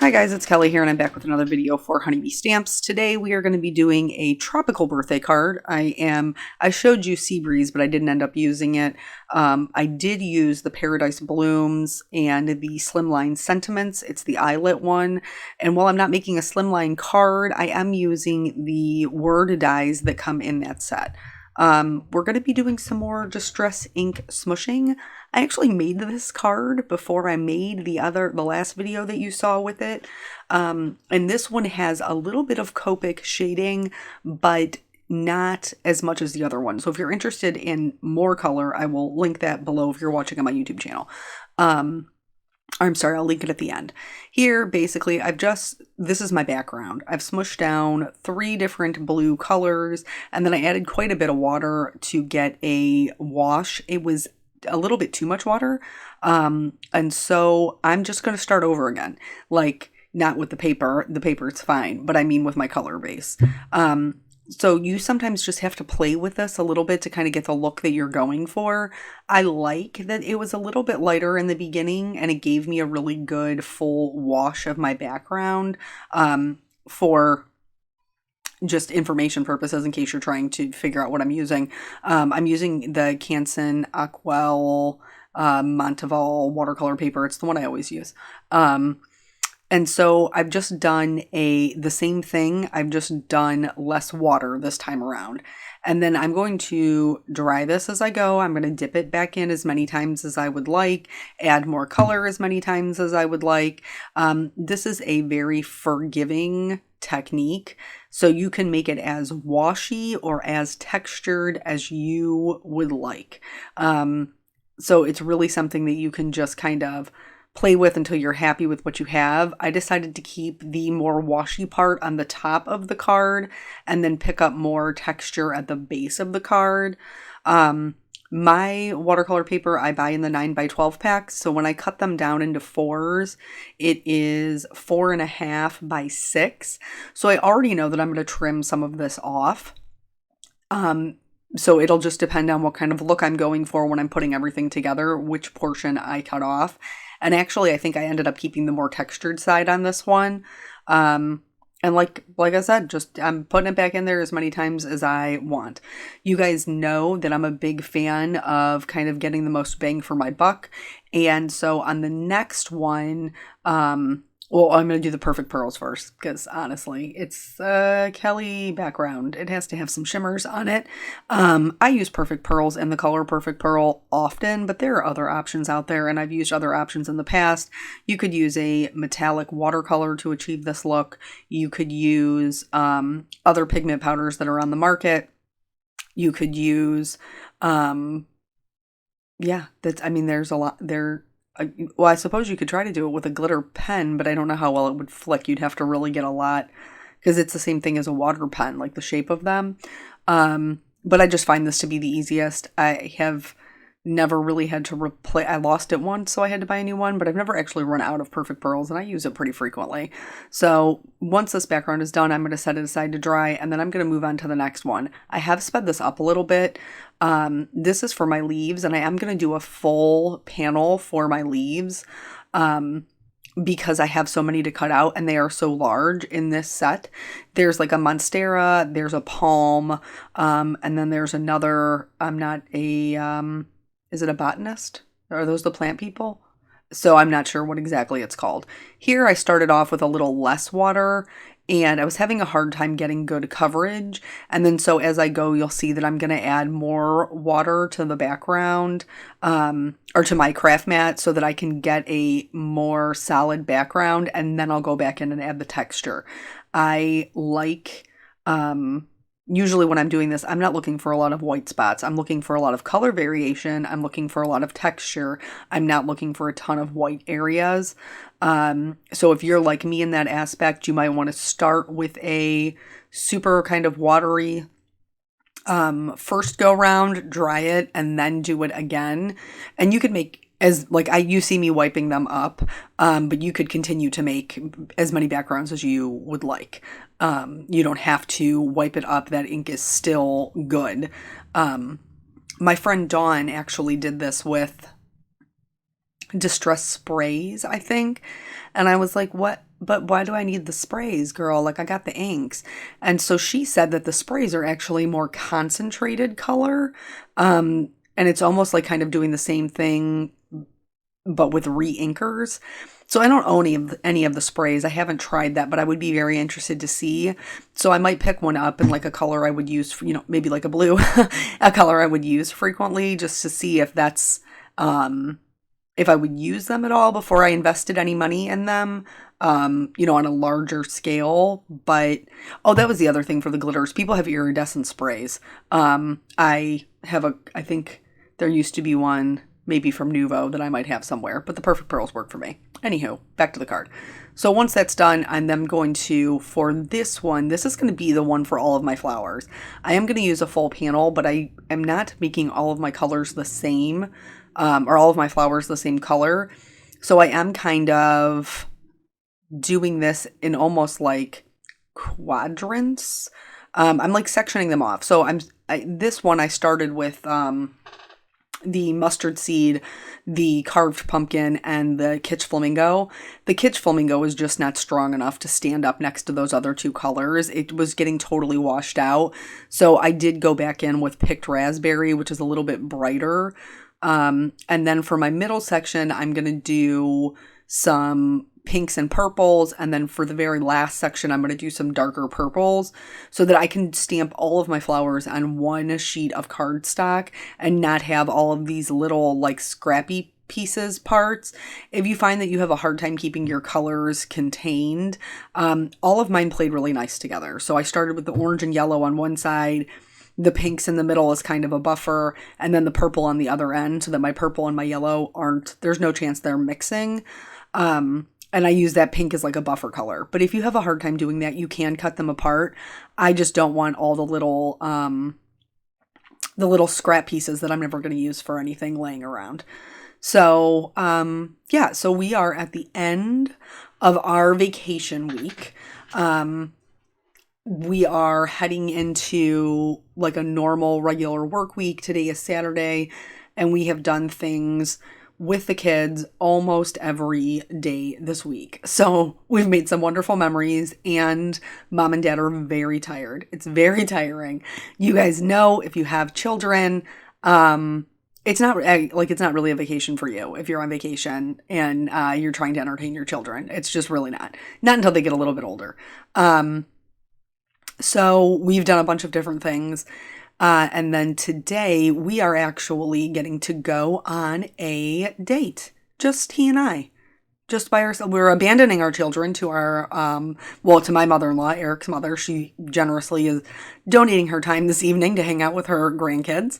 Hi guys, it's Kelly here and I'm back with another video for Honeybee Stamps. Today we are going to be doing a tropical birthday card. I showed you Sea Breeze, but I didn't end up using it. I did use the Paradise Blooms and the Slimline Sentiments. It's the eyelet one. And while I'm not making a slimline card, I am using the word dies that come in that set. We're going to be doing some more Distress ink smooshing. I actually made this card before I made the last video that you saw with it. And this one has a little bit of Copic shading, but not as much as the other one. So if you're interested in more color, I will link that below if you're watching on my YouTube channel. I'm sorry, I'll link it at the end. Here, basically, this is my background. I've smushed down 3 different blue colors, and then I added quite a bit of water to get a wash. It was a little bit too much water, and so I'm just going to start over again. Like, not with the paper. The paper is fine, but I mean with my color base. So you sometimes just have to play with this a little bit to kind of get the look that you're going for. I like that it was a little bit lighter in the beginning and it gave me a really good full wash of my background for just information purposes in case you're trying to figure out what I'm using. I'm using the Canson Aquel Monteval watercolor paper. It's the one I always use. And so I've just done the same thing. I've just done less water this time around. And then I'm going to dry this as I go. I'm going to dip it back in as many times as I would like, add more color as many times as I would like. This is a very forgiving technique. So you can make it as washy or as textured as you would like. So it's really something that you can just kind of play with until you're happy with what you have. I decided to keep the more washy part on the top of the card and then pick up more texture at the base of the card. My watercolor paper I buy in the 9x12 packs. So when I cut them down into 4s, it is 4.5 by 6. So I already know that I'm going to trim some of this off. So it'll just depend on what kind of look I'm going for when I'm putting everything together, which portion I cut off. And actually, I think I ended up keeping the more textured side on this one. And like I said, I'm putting it back in there as many times as I want. You guys know that I'm a big fan of kind of getting the most bang for my buck. And so on the next one, well, I'm going to do the Perfect Pearls first because honestly, it's a Kelly background. It has to have some shimmers on it. I use Perfect Pearls and the color Perfect Pearl often, but there are other options out there and I've used other options in the past. You could use a metallic watercolor to achieve this look. You could use other pigment powders that are on the market. You could use, there's a lot there. Well, I suppose you could try to do it with a glitter pen, but I don't know how well it would flick. You'd have to really get a lot because it's the same thing as a water pen, like the shape of them. But I just find this to be the easiest. I have never really had to replace. I lost it once, so I had to buy a new one, but I've never actually run out of Perfect Pearls, and I use it pretty frequently. So once this background is done, I'm going to set it aside to dry, and then I'm going to move on to the next one. I have sped this up a little bit. This is for my leaves, and I am going to do a full panel for my leaves because I have so many to cut out, and they are so large in this set. There's like a monstera, there's a palm, and then there's another, is it a botanist? Are those the plant people? So I'm not sure what exactly it's called. Here I started off with a little less water and I was having a hard time getting good coverage. And then so as I go, you'll see that I'm going to add more water to the background or to my craft mat so that I can get a more solid background. And then I'll go back in and add the texture. I like... usually when I'm doing this, I'm not looking for a lot of white spots. I'm looking for a lot of color variation. I'm looking for a lot of texture. I'm not looking for a ton of white areas. So if you're like me in that aspect, you might want to start with a super kind of watery first go round, dry it, and then do it again. And you could make you see me wiping them up, but you could continue to make as many backgrounds as you would like. You don't have to wipe it up. That ink is still good. My friend Dawn actually did this with Distress Sprays, I think. And I was like, what but why do I need the sprays, girl? Like, I got the inks. And so she said that the sprays are actually more concentrated color. And it's almost like kind of doing the same thing, but with re-inkers. So I don't own any of the sprays. I haven't tried that, but I would be very interested to see. So I might pick one up in like a color I would use, for, maybe like a blue, a color I would use frequently, just to see if that's, if I would use them at all before I invested any money in them, on a larger scale. But, oh, that was the other thing for the glitters. People have iridescent sprays. I think there used to be one maybe from Nuvo that I might have somewhere, but the Perfect Pearls work for me. Anywho, back to the card. So once that's done, I'm then going to, for this one, this is going to be the one for all of my flowers. I am going to use a full panel, but I am not making all of my colors the same, or all of my flowers the same color. So I am kind of doing this in almost like quadrants. I'm like sectioning them off. So this one I started with, the mustard seed, the carved pumpkin, and the kitsch flamingo. The kitsch flamingo was just not strong enough to stand up next to those other two colors. It was getting totally washed out. So I did go back in with picked raspberry, which is a little bit brighter. And then for my middle section, I'm going to do some pinks and purples, and then for the very last section I'm going to do some darker purples so that I can stamp all of my flowers on one sheet of cardstock and not have all of these little like scrappy pieces parts. If you find that you have a hard time keeping your colors contained, all of mine played really nice together. So I started with the orange and yellow on one side, the pinks in the middle as kind of a buffer, and then the purple on the other end, so that my purple and my yellow there's no chance they're mixing. And I use that pink as like a buffer color. But if you have a hard time doing that, you can cut them apart. I just don't want all the little scrap pieces that I'm never going to use for anything laying around. So, so we are at the end of our vacation week. We are heading into like a normal regular work week. Today is Saturday, and we have done things with the kids almost every day this week. So we've made some wonderful memories, and mom and dad are very tired. It's very tiring. You guys know, if you have children, it's not really a vacation for you if you're on vacation and you're trying to entertain your children. It's just really not until they get a little bit older. So we've done a bunch of different things. And then today we are actually getting to go on a date. Just he and I. Just by ourselves. We're abandoning our children to our, to my mother-in-law, Eric's mother. She generously is donating her time this evening to hang out with her grandkids.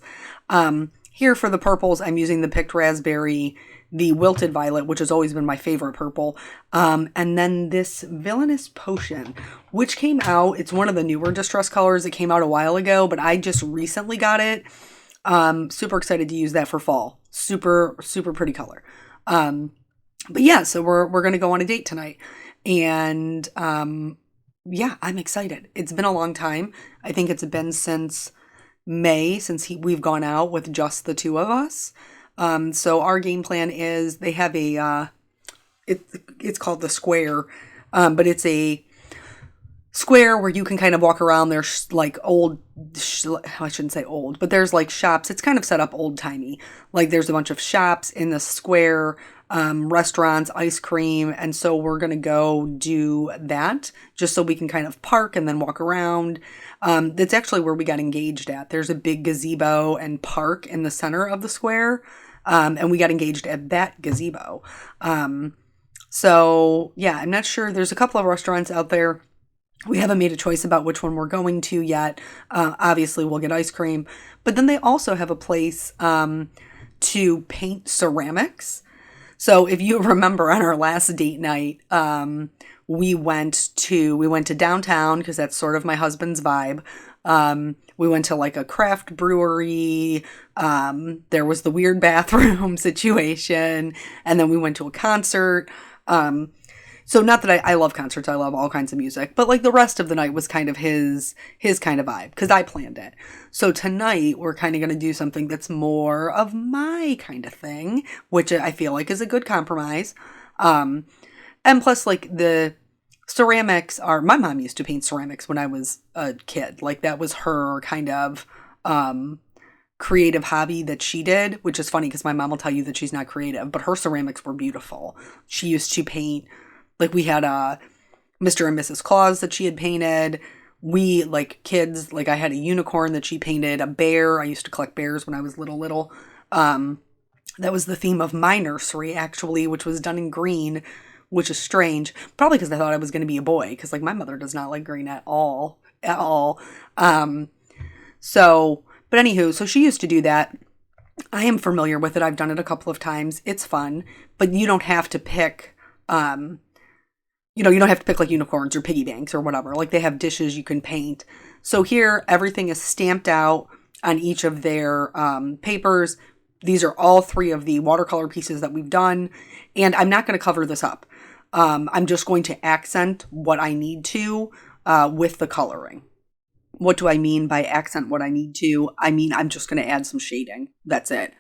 Here for the purples, I'm using the picked raspberry, the wilted violet, which has always been my favorite purple, and then this Villainous Potion, which came out, it's one of the newer distress colors. It came out a while ago, but I just recently got it. Super excited to use that for fall. Super, super pretty color. But yeah, so we're going to go on a date tonight, and I'm excited. It's been a long time. I think it's been since May we've gone out with just the two of us. So our game plan is they have it's called the Square, but it's a square where you can kind of walk around. There's like I shouldn't say old, but there's like shops. It's kind of set up old timey. Like there's a bunch of shops in the square, restaurants, ice cream. And so we're going to go do that just so we can kind of park and then walk around. That's actually where we got engaged at. There's a big gazebo and park in the center of the square. And we got engaged at that gazebo. So yeah, I'm not sure. There's a couple of restaurants out there. We haven't made a choice about which one we're going to yet. Obviously we'll get ice cream, but then they also have a place, to paint ceramics. So if you remember on our last date night, we went to downtown because that's sort of my husband's vibe. We went to like a craft brewery. There was the weird bathroom situation, and then we went to a concert. So not that I love concerts, I love all kinds of music, but like the rest of the night was kind of his kind of vibe because I planned it. So tonight we're kind of going to do something that's more of my kind of thing, which I feel like is a good compromise. And plus like ceramics are, my mom used to paint ceramics when I was a kid. Like that was her kind of creative hobby that she did, which is funny because my mom will tell you that she's not creative, but her ceramics were beautiful. She used to paint, like we had a Mr. and Mrs. Claus that she had painted. We, like kids, like I had a unicorn that she painted, a bear. I used to collect bears when I was little. That was the theme of my nursery, actually, which was done in green, which is strange. Probably because I thought I was going to be a boy, because like my mother does not like green at all, at all. But anywho, so she used to do that. I am familiar with it. I've done it a couple of times. It's fun, but you don't have to pick, you don't have to pick like unicorns or piggy banks or whatever. Like they have dishes you can paint. So here, everything is stamped out on each of their papers. These are all 3 of the watercolor pieces that we've done. And I'm not going to cover this up. I'm just going to accent what I need to with the coloring. What do I mean by accent what I need to? I mean, I'm just going to add some shading. That's it.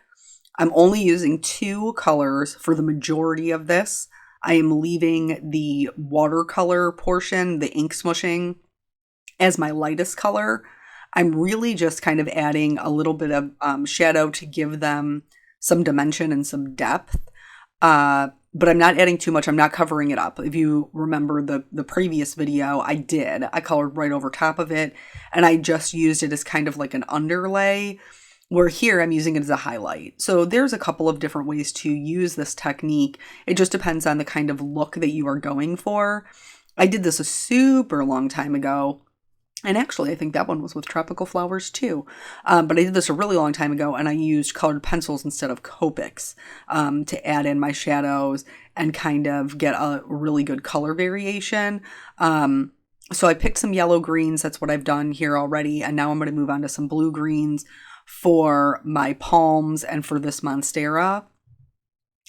I'm only using 2 colors for the majority of this. I am leaving the watercolor portion, the ink smooshing, as my lightest color. I'm really just kind of adding a little bit of shadow to give them some dimension and some depth. But I'm not adding too much. I'm not covering it up. If you remember the previous video, I colored right over top of it, and I just used it as kind of like an underlay, where here I'm using it as a highlight. So there's a couple of different ways to use this technique. It just depends on the kind of look that you are going for. I did this a super long time ago. And actually, I think that one was with tropical flowers too. But I did this a really long time ago, and I used colored pencils instead of Copics to add in my shadows and kind of get a really good color variation. So I picked some yellow greens. That's what I've done here already. And now I'm going to move on to some blue greens for my palms and for this Monstera.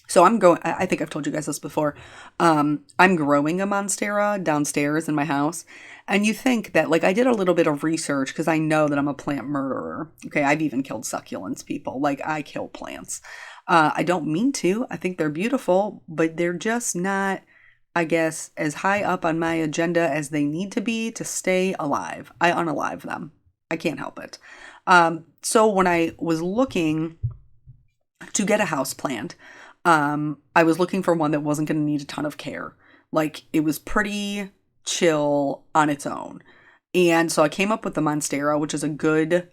So I think I've told you guys this before. I'm growing a Monstera downstairs in my house. And you think that, like, I did a little bit of research because I know that I'm a plant murderer. Okay, I've even killed succulents, people. Like, I kill plants. I don't mean to. I think they're beautiful, but they're just not, I guess, as high up on my agenda as they need to be to stay alive. I unalive them. I can't help it. So when I was looking to get a house plant, I was looking for one that wasn't going to need a ton of care. Like, it was pretty chill on its own. And so I came up with the Monstera, which is a good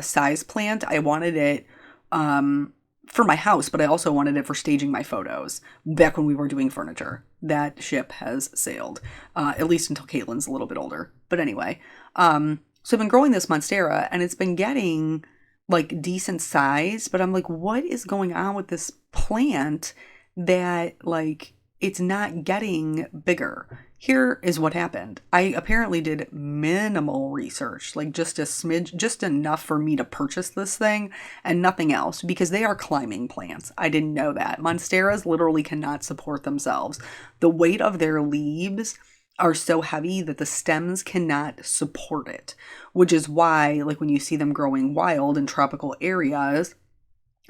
size plant. I wanted it for my house, but I also wanted it for staging my photos back when we were doing furniture. That ship has sailed, at least until Caitlin's a little bit older. But anyway, so I've been growing this Monstera, and it's been getting like decent size, but I'm like, what is going on with this plant that like it's not getting bigger? Here is what happened. I apparently did minimal research, like just a smidge, just enough for me to purchase this thing and nothing else, because they are climbing plants. I didn't know that. Monsteras literally cannot support themselves. The weight of their leaves are so heavy that the stems cannot support it, which is why, like, when you see them growing wild in tropical areas,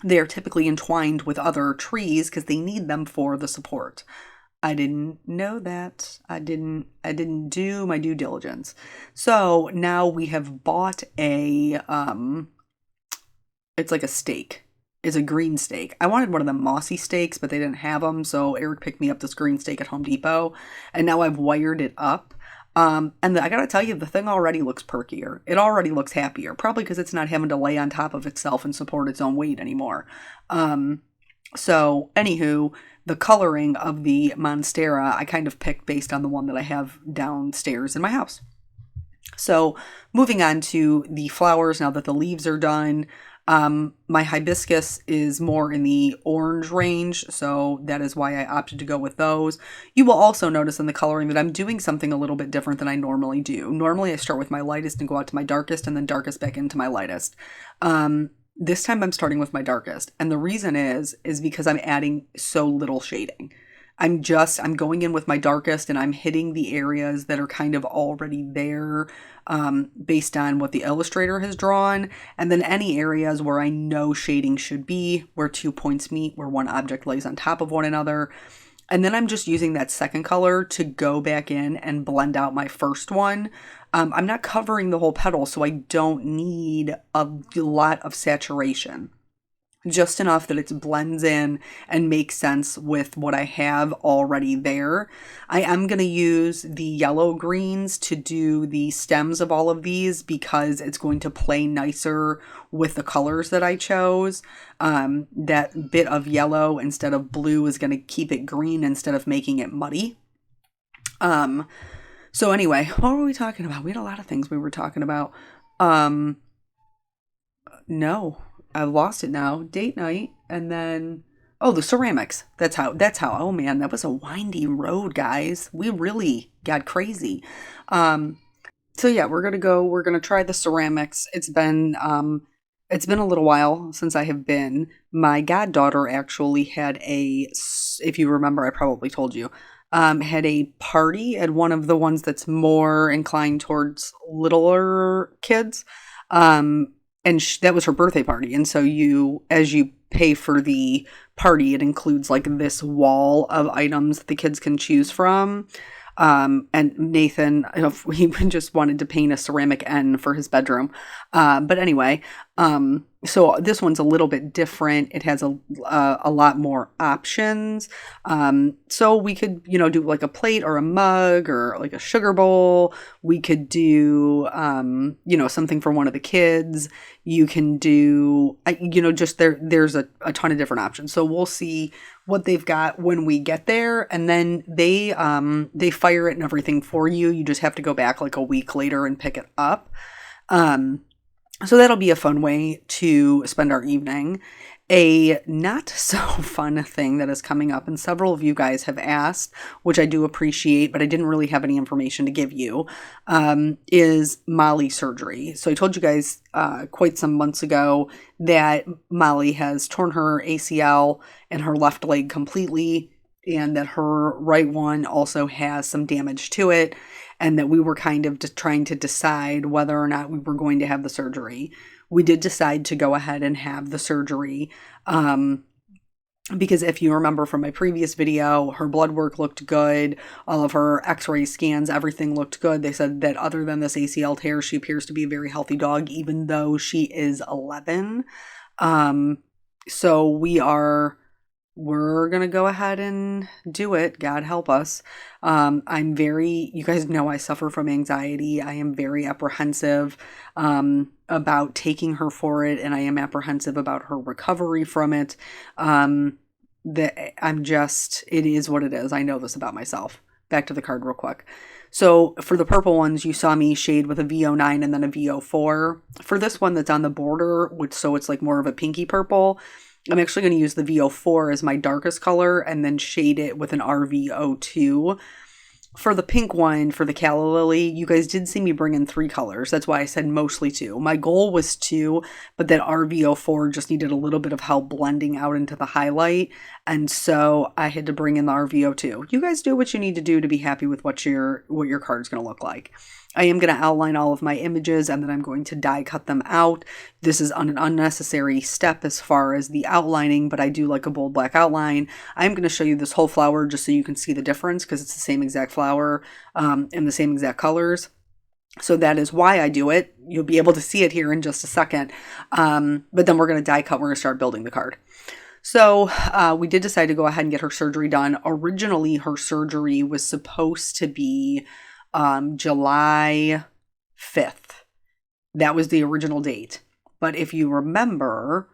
they're typically entwined with other trees because they need them for the support. I didn't know that. I didn't do my due diligence. So now we have bought a, it's like a stake. It's a green stake. I wanted one of the mossy stakes, but they didn't have them. So Eric picked me up this green stake at Home Depot, and now I've wired it up. I gotta tell you, the thing already looks perkier. It already looks happier, probably because it's not having to lay on top of itself and support its own weight anymore. So anywho, the coloring of the Monstera, I kind of picked based on the one that I have downstairs in my house. So moving on to the flowers, now that the leaves are done, my hibiscus is more in the orange range, so that is why I opted to go with those. You will also notice in the coloring that I'm doing something a little bit different than I normally do. Normally I start with my lightest and go out to my darkest and then darkest back into my lightest. This time I'm starting with my darkest, and the reason is because I'm adding so little shading. I'm going in with my darkest and I'm hitting the areas that are kind of already there based on what the illustrator has drawn. And then any areas where I know shading should be, where 2 points meet, where one object lays on top of one another, And then I'm just using that second color to go back in and blend out my first one. I'm not covering the whole petal, so I don't need a lot of saturation. Just enough that it blends in and makes sense with what I have already there. I am going to use the yellow greens to do the stems of all of these because it's going to play nicer with the colors that I chose. That bit of yellow instead of blue is going to keep it green instead of making it muddy. So anyway, what were we talking about? We had a lot of things we were talking about. No. I've lost it now. Date night, and then the ceramics. That's how. Oh man, that was a windy road, guys. We really got crazy. So yeah, we're gonna try the ceramics. It's been a little while since I have been. My goddaughter actually had if you remember, I probably told you, had a party at one of the ones that's more inclined towards littler kids. And that was her birthday party. And so as you pay for the party, it includes like this wall of items that the kids can choose from. And Nathan, he just wanted to paint a ceramic N for his bedroom. But anyway, so this one's a little bit different. It has a lot more options. So we could, do like a plate or a mug or like a sugar bowl. We could do, something for one of the kids. You can do, just there's a ton of different options. So we'll see what they've got when we get there, and then they fire it and everything for you. You just have to go back like a week later and pick it up. So that'll be a fun way to spend our evening. A not so fun thing that is coming up, and several of you guys have asked, which I do appreciate, but I didn't really have any information to give you, is Molly surgery. So I told you guys quite some months ago that Molly has torn her ACL and her left leg completely, and that her right one also has some damage to it, and that we were kind of just trying to decide whether or not we were going to have the surgery. We did decide to go ahead and have the surgery because if you remember from my previous video, her blood work looked good. All of her x-ray scans, everything looked good. They said that other than this ACL tear, she appears to be a very healthy dog, even though she is 11. So we're going to go ahead and do it. God help us. You guys know I suffer from anxiety. I am very apprehensive about taking her for it, and I am apprehensive about her recovery from it. It is what it is. I know this about myself. Back to the card real quick. So for the purple ones, you saw me shade with a VO9 and then a VO4. For this one that's on the border, so it's like more of a pinky purple, I'm actually going to use the VO4 as my darkest color and then shade it with an RVO2. For the pink one, for the calla lily, you guys did see me bring in 3 colors. That's why I said mostly 2. My goal was 2, but that RVO4 just needed a little bit of help blending out into the highlight. And so I had to bring in the RVO2. You guys do what you need to do to be happy with what your card's going to look like. I am going to outline all of my images and then I'm going to die cut them out. This is an unnecessary step as far as the outlining, but I do like a bold black outline. I'm going to show you this whole flower just so you can see the difference because it's the same exact flower and the same exact colors. So that is why I do it. You'll be able to see it here in just a second. But then we're going to die cut. We're going to start building the card. So we did decide to go ahead and get her surgery done. Originally, her surgery was supposed to be July 5th. That was the original date. But if you remember,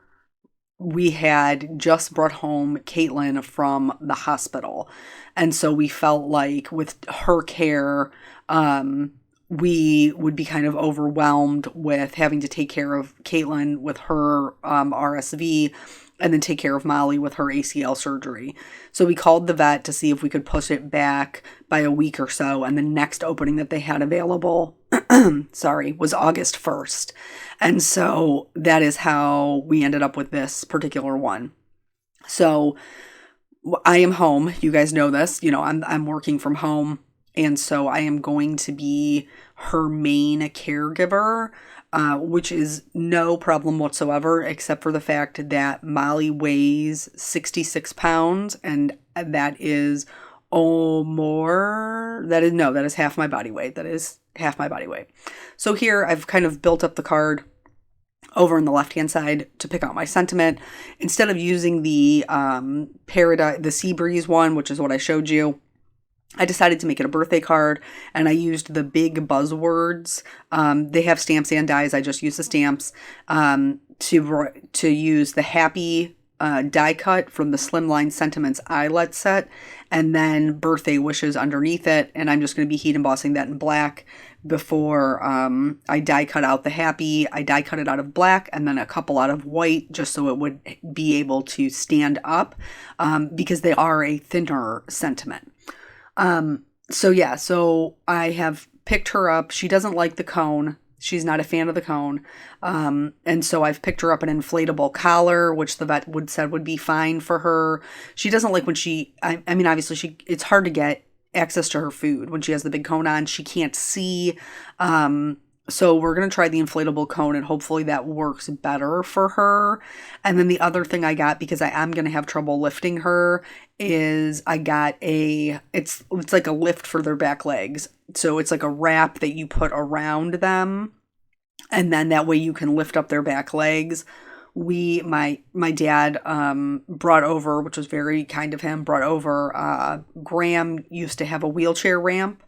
we had just brought home Caitlin from the hospital. And so we felt like with her care, we would be kind of overwhelmed with having to take care of Caitlin with her RSV and then take care of Molly with her ACL surgery. So we called the vet to see if we could push it back by a week or so. And the next opening that they had available, was August 1st. And so that is how we ended up with this particular one. So I am home. You guys know this. I'm working from home. And so I am going to be her main caregiver, which is no problem whatsoever, except for the fact that Molly weighs 66 pounds and that is that is half my body weight. That is half my body weight. So here I've kind of built up the card over on the left-hand side to pick out my sentiment. Instead of using the the Sea Breeze one, which is what I showed you, I decided to make it a birthday card, and I used the big buzzwords. They have stamps and dies. I just used the stamps to use the happy die cut from the Slimline Sentiments eyelet set, and then birthday wishes underneath it. And I'm just going to be heat embossing that in black before I die cut out the happy. I die cut it out of black and then a couple out of white, just so it would be able to stand up, because they are a thinner sentiment. So I have picked her up. She doesn't like the cone. She's not a fan of the cone. And so I've picked her up an inflatable collar, which the vet would be fine for her. She doesn't like when obviously it's hard to get access to her food when she has the big cone on. She can't see. So we're going to try the inflatable cone, and hopefully that works better for her. And then the other thing I got, because I am going to have trouble lifting her, is I got it's like a lift for their back legs. So it's like a wrap that you put around them, and then that way you can lift up their back legs. My dad brought over, which was very kind of him, Graham used to have a wheelchair ramp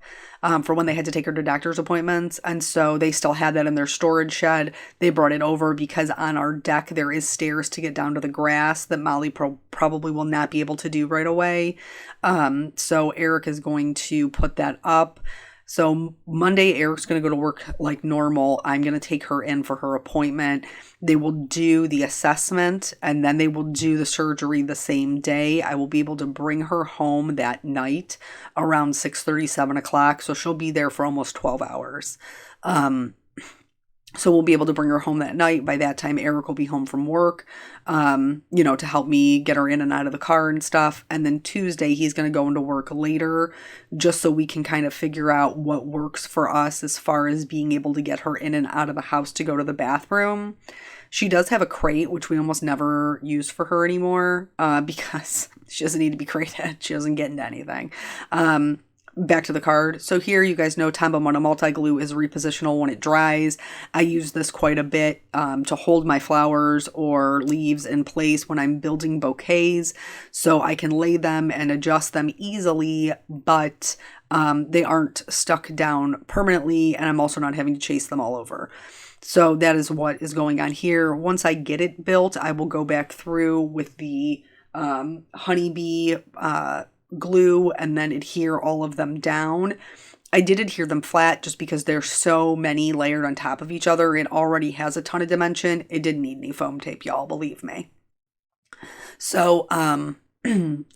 for when they had to take her to doctor's appointments. And so they still had that in their storage shed. They brought it over because on our deck there is stairs to get down to the grass that Molly probably will not be able to do right away. So Eric is going to put that up. So Monday, Eric's going to go to work like normal. I'm going to take her in for her appointment. They will do the assessment, and then they will do the surgery the same day. I will be able to bring her home that night around 6:30, 7 o'clock. So she'll be there for almost 12 hours. So we'll be able to bring her home that night. By that time, Eric will be home from work, to help me get her in and out of the car and stuff. And then Tuesday, he's going to go into work later, just so we can kind of figure out what works for us as far as being able to get her in and out of the house to go to the bathroom. She does have a crate, which we almost never use for her anymore, because she doesn't need to be crated. She doesn't get into anything. Back to the card. So here, you guys know Tombow Mono Multi-Glue is repositional when it dries. I use this quite a bit to hold my flowers or leaves in place when I'm building bouquets, so I can lay them and adjust them easily, but they aren't stuck down permanently, and I'm also not having to chase them all over. So that is what is going on here. Once I get it built, I will go back through with the honeybee glue and then adhere all of them down. I did adhere them flat just because there's so many layered on top of each other. It already has a ton of dimension. It didn't need any foam tape, y'all, believe me. So,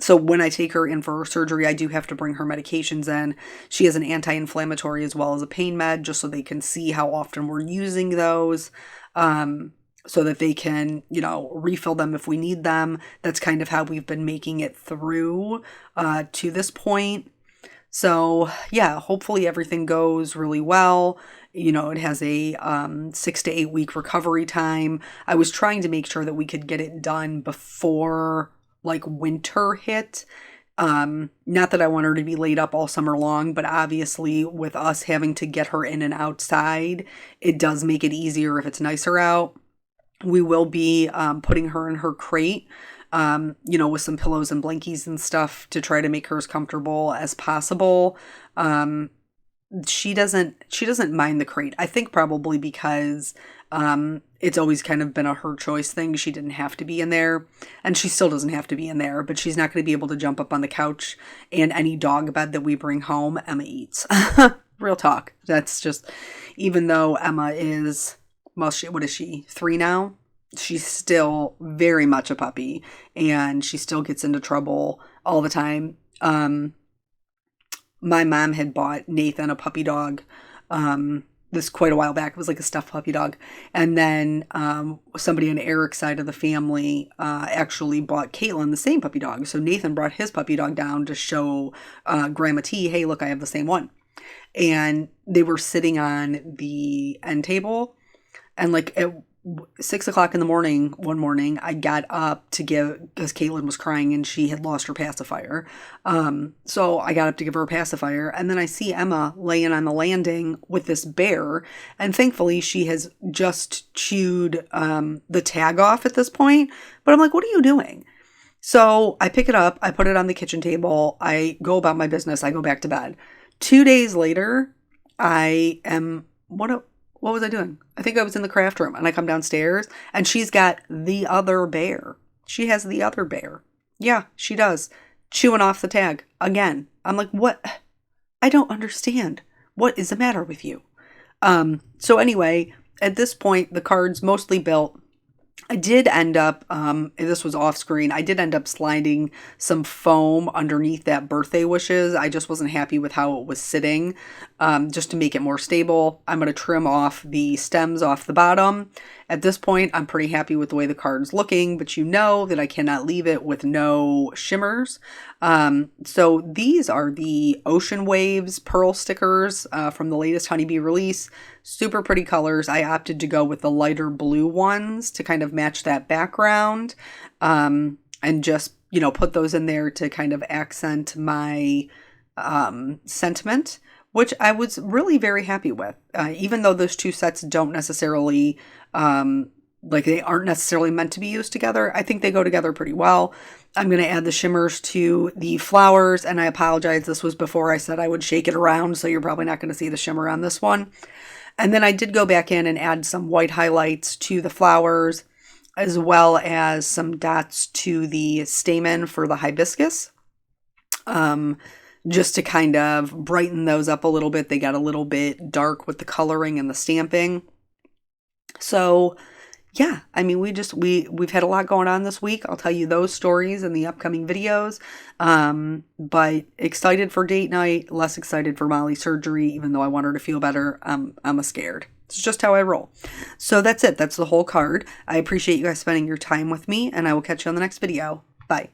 so when I take her in for her surgery, I do have to bring her medications in. She has an anti-inflammatory as well as a pain med, just so they can see how often we're using those. So that they can, refill them if we need them. That's kind of how we've been making it through to this point. So yeah, hopefully everything goes really well. It has a 6 to 8 week recovery time. I was trying to make sure that we could get it done before like winter hit. Not that I want her to be laid up all summer long, but obviously with us having to get her in and outside, it does make it easier if it's nicer out. We will be putting her in her crate, with some pillows and blankies and stuff to try to make her as comfortable as possible. She doesn't mind the crate. I think probably because it's always kind of been a her choice thing. She didn't have to be in there, and she still doesn't have to be in there, but she's not going to be able to jump up on the couch, and any dog bed that we bring home, Emma eats. Real talk. That's just, even though Emma is... Well, what is she? 3 now? She's still very much a puppy, and she still gets into trouble all the time. My mom had bought Nathan a puppy dog. This quite a while back. It was like a stuffed puppy dog. And then somebody on Eric's side of the family actually bought Caitlin the same puppy dog. So Nathan brought his puppy dog down to show Grandma T, hey, look, I have the same one. And they were sitting on the end table. And 6 o'clock in the morning, one morning, I got up to because Caitlin was crying and she had lost her pacifier. So I got up to give her a pacifier, and then I see Emma laying on the landing with this bear, and thankfully she has just chewed the tag off at this point. But I'm like, what are you doing? So I pick it up, I put it on the kitchen table, I go about my business, I go back to bed. 2 days later, I am, what was I doing? I think I was in the craft room, and I come downstairs and she's got the other bear. She has the other bear. Yeah, she does. Chewing off the tag again. I'm like, what? I don't understand. What is the matter with you? So anyway, at this point, the card's mostly built. I did end up, this was off screen, I did end up sliding some foam underneath that birthday wishes. I just wasn't happy with how it was sitting, just to make it more stable. I'm going to trim off the stems off the bottom. At this point, I'm pretty happy with the way the card's looking, but you know that I cannot leave it with no shimmers. So these are the Ocean Waves pearl stickers from the latest Honeybee release. Super pretty colors. I opted to go with the lighter blue ones to kind of match that background, and just, put those in there to kind of accent my sentiment, which I was really very happy with. Even though those two sets don't necessarily, they aren't necessarily meant to be used together, I think they go together pretty well. I'm going to add the shimmers to the flowers, and I apologize, this was before I said I would shake it around, so you're probably not going to see the shimmer on this one. And then I did go back in and add some white highlights to the flowers, as well as some dots to the stamen for the hibiscus, just to kind of brighten those up a little bit. They got a little bit dark with the coloring and the stamping. So yeah, I mean, we've had a lot going on this week. I'll tell you those stories in the upcoming videos. But excited for date night, less excited for Molly's surgery, even though I want her to feel better. I'm scared. It's just how I roll. So that's it. That's the whole card. I appreciate you guys spending your time with me, and I will catch you on the next video. Bye.